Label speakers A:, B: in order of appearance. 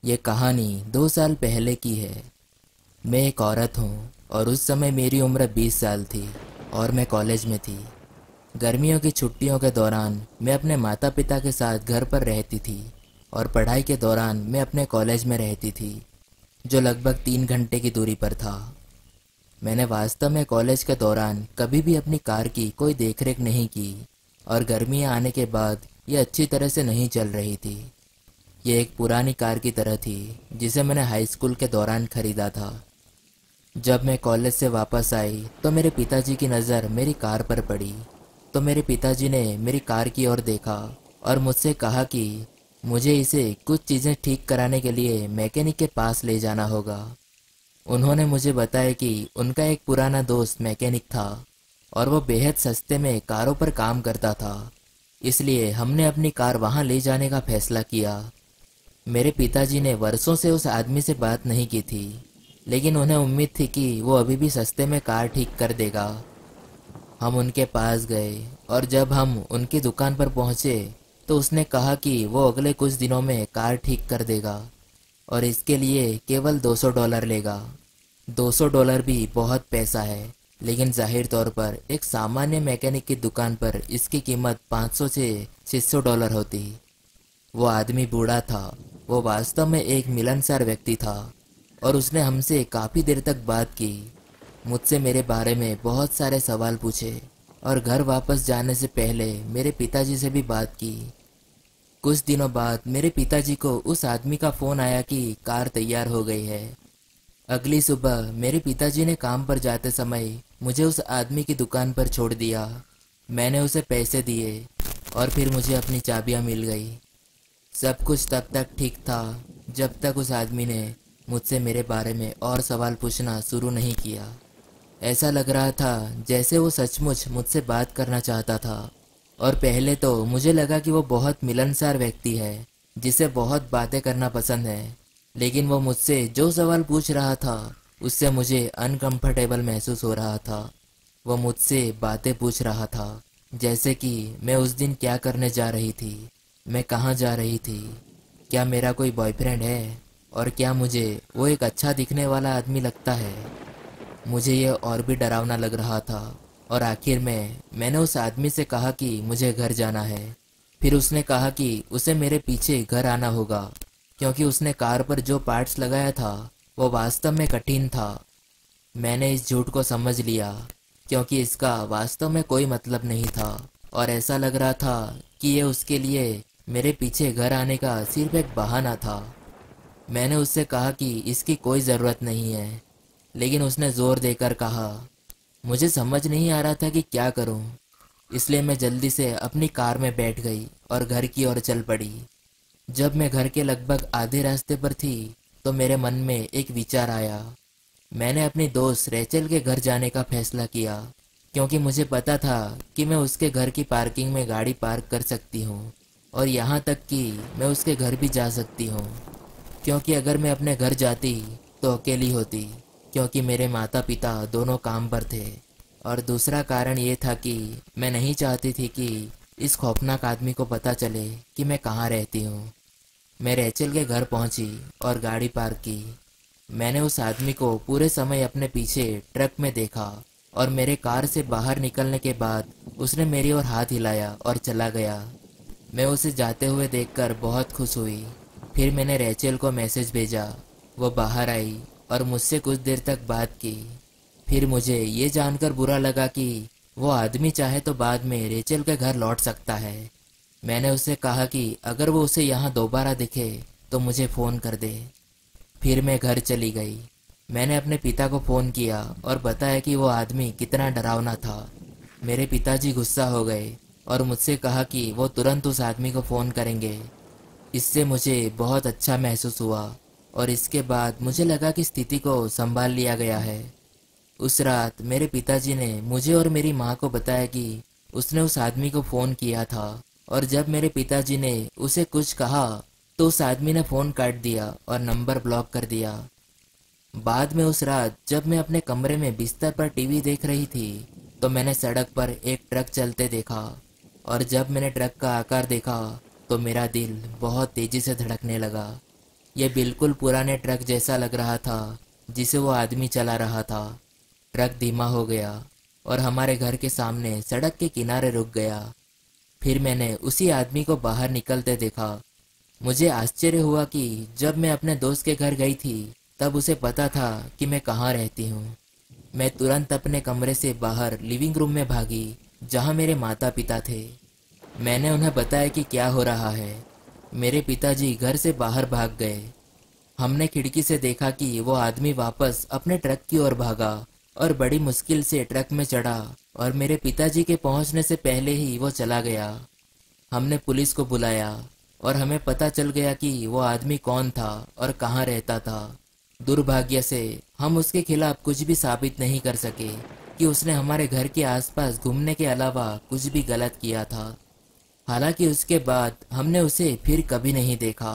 A: ये कहानी 2 साल पहले की है। मैं एक औरत हूँ और उस समय मेरी उम्र 20 साल थी और मैं कॉलेज में थी। गर्मियों की छुट्टियों के दौरान मैं अपने माता पिता के साथ घर पर रहती थी और पढ़ाई के दौरान मैं अपने कॉलेज में रहती थी, जो लगभग 3 घंटे की दूरी पर था। मैंने वास्तव में कॉलेज के दौरान कभी भी अपनी कार की कोई देखरेख नहीं की और गर्मियाँ आने के बाद ये अच्छी तरह से नहीं चल रही थी। ये एक पुरानी कार की तरह थी जिसे मैंने हाई स्कूल के दौरान खरीदा था। जब मैं कॉलेज से वापस आई तो मेरे पिताजी की नज़र मेरी कार पर पड़ी। तो मेरे पिताजी ने मेरी कार की ओर देखा और मुझसे कहा कि मुझे इसे कुछ चीज़ें ठीक कराने के लिए मैकेनिक के पास ले जाना होगा। उन्होंने मुझे बताया कि उनका एक पुराना दोस्त मैकेनिक था और वो बेहद सस्ते में कारों पर काम करता था। इसलिए हमने अपनी कार वहाँ ले जाने का फैसला किया। मेरे पिताजी ने वर्षों से उस आदमी से बात नहीं की थी, लेकिन उन्हें उम्मीद थी कि वो अभी भी सस्ते में कार ठीक कर देगा। हम उनके पास गए और जब हम उनकी दुकान पर पहुंचे तो उसने कहा कि वो अगले कुछ दिनों में कार ठीक कर देगा और इसके लिए केवल $200 लेगा। $200 भी बहुत पैसा है, लेकिन जाहिर तौर पर एक सामान्य मैकेनिक की दुकान पर इसकी कीमत 500 से $600 होती। वो आदमी बूढ़ा था। वो वास्तव में एक मिलनसार व्यक्ति था और उसने हमसे काफ़ी देर तक बात की। मुझसे मेरे बारे में बहुत सारे सवाल पूछे और घर वापस जाने से पहले मेरे पिताजी से भी बात की। कुछ दिनों बाद मेरे पिताजी को उस आदमी का फ़ोन आया कि कार तैयार हो गई है। अगली सुबह मेरे पिताजी ने काम पर जाते समय मुझे उस आदमी की दुकान पर छोड़ दिया। मैंने उसे पैसे दिए और फिर मुझे अपनी चाबियां मिल गई। सब कुछ तब तक ठीक था जब तक उस आदमी ने मुझसे मेरे बारे में और सवाल पूछना शुरू नहीं किया। ऐसा लग रहा था जैसे वो सचमुच मुझसे बात करना चाहता था। और पहले तो मुझे लगा कि वो बहुत मिलनसार व्यक्ति है जिसे बहुत बातें करना पसंद है, लेकिन वो मुझसे जो सवाल पूछ रहा था उससे मुझे अनकंफर्टेबल महसूस हो रहा था। वो मुझसे बातें पूछ रहा था, जैसे कि मैं उस दिन क्या करने जा रही थी, मैं कहाँ जा रही थी, क्या मेरा कोई बॉयफ्रेंड है और क्या मुझे वो एक अच्छा दिखने वाला आदमी लगता है। मुझे ये और भी डरावना लग रहा था और आखिर में मैंने उस आदमी से कहा कि मुझे घर जाना है। फिर उसने कहा कि उसे मेरे पीछे घर आना होगा क्योंकि उसने कार पर जो पार्ट्स लगाया था वो वास्तव में कठिन था। मैंने इस झूठ को समझ लिया क्योंकि इसका वास्तव में कोई मतलब नहीं था और ऐसा लग रहा था कि ये उसके लिए मेरे पीछे घर आने का सिर्फ एक बहाना था। मैंने उससे कहा कि इसकी कोई ज़रूरत नहीं है, लेकिन उसने ज़ोर देकर कहा। मुझे समझ नहीं आ रहा था कि क्या करूं, इसलिए मैं जल्दी से अपनी कार में बैठ गई और घर की ओर चल पड़ी। जब मैं घर के लगभग आधे रास्ते पर थी तो मेरे मन में एक विचार आया। मैंने अपनी दोस्त रेचल के घर जाने का फैसला किया क्योंकि मुझे पता था कि मैं उसके घर की पार्किंग में गाड़ी पार्क कर सकती हूँ और यहाँ तक कि मैं उसके घर भी जा सकती हूँ। क्योंकि अगर मैं अपने घर जाती तो अकेली होती, क्योंकि मेरे माता पिता दोनों काम पर थे। और दूसरा कारण ये था कि मैं नहीं चाहती थी कि इस खौफनाक आदमी को पता चले कि मैं कहाँ रहती हूँ। मैं रेचल के घर पहुँची और गाड़ी पार्क की। मैंने उस आदमी को पूरे समय अपने पीछे ट्रक में देखा और मेरे कार से बाहर निकलने के बाद उसने मेरी ओर हाथ हिलाया और चला गया। मैं उसे जाते हुए देखकर बहुत खुश हुई। फिर मैंने रेचल को मैसेज भेजा। वो बाहर आई और मुझसे कुछ देर तक बात की। फिर मुझे ये जानकर बुरा लगा कि वो आदमी चाहे तो बाद में रेचल के घर लौट सकता है। मैंने उससे कहा कि अगर वो उसे यहाँ दोबारा दिखे तो मुझे फ़ोन कर दे। फिर मैं घर चली गई। मैंने अपने पिता को फ़ोन किया और बताया कि वो आदमी कितना डरावना था। मेरे पिताजी गुस्सा हो गए और मुझसे कहा कि वो तुरंत उस आदमी को फ़ोन करेंगे। इससे मुझे बहुत अच्छा महसूस हुआ और इसके बाद मुझे लगा कि स्थिति को संभाल लिया गया है। उस रात मेरे पिताजी ने मुझे और मेरी माँ को बताया कि उसने उस आदमी को फ़ोन किया था और जब मेरे पिताजी ने उसे कुछ कहा तो उस आदमी ने फ़ोन काट दिया और नंबर ब्लॉक कर दिया। बाद में उस रात जब मैं अपने कमरे में बिस्तर पर टीवी देख रही थी तो मैंने सड़क पर एक ट्रक चलते देखा और जब मैंने ट्रक का आकार देखा तो मेरा दिल बहुत तेज़ी से धड़कने लगा। ये बिल्कुल पुराने ट्रक जैसा लग रहा था जिसे वो आदमी चला रहा था। ट्रक धीमा हो गया और हमारे घर के सामने सड़क के किनारे रुक गया। फिर मैंने उसी आदमी को बाहर निकलते देखा। मुझे आश्चर्य हुआ कि जब मैं अपने दोस्त के घर गई थी तब उसे पता था कि मैं कहाँ रहती हूँ। मैं तुरंत अपने कमरे से बाहर लिविंग रूम में भागी जहाँ मेरे माता पिता थे। मैंने उन्हें बताया कि क्या हो रहा है। मेरे पिताजी घर से बाहर भाग गए। हमने खिड़की से देखा कि वो आदमी वापस अपने ट्रक की ओर भागा और बड़ी मुश्किल से ट्रक में चढ़ा और मेरे पिताजी के पहुंचने से पहले ही वो चला गया। हमने पुलिस को बुलाया और हमें पता चल गया कि वो आदमी कौन था और कहाँ रहता था। दुर्भाग्य से हम उसके खिलाफ कुछ भी साबित नहीं कर सके कि उसने हमारे घर के आसपास घूमने के अलावा कुछ भी गलत किया था। हालांकि उसके बाद हमने उसे फिर कभी नहीं देखा।